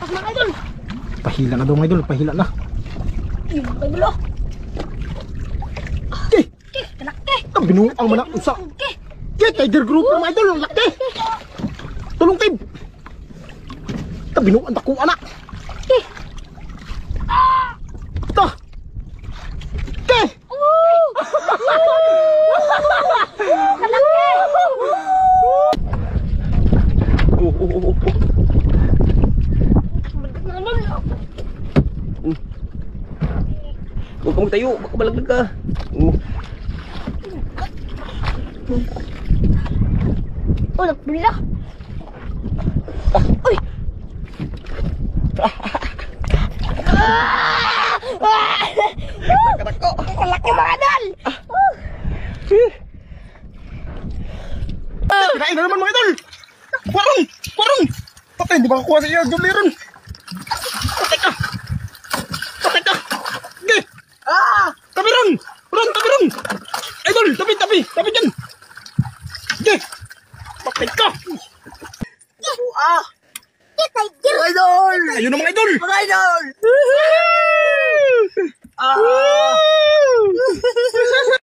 Lakas mga idol. Pahila na daw mga idol, pahila na. Ay bulo. Eh, Kalaki. binuang man ang usa. Tiger grouper mga idol, ang laki. Tulong Tib. Binuang dako anak. Ta. Te. Kalaki. Huwag ka magtayo, baka malaglag ka. Oh, nagpula. Uy. Katak ko. Kalaki mga idol. Kinain na naman mga idol. Warong, warong. Patay, hindi ba kakuha sa iyo, Jumliron? Patay ka. Patay ka. Ge. Tabi ron. Ron, tabi ron. Idol, tabi, tabi. Tabi dyan. Ge. Patay ka. Tiger. Ayun na mga idol. Mga idol!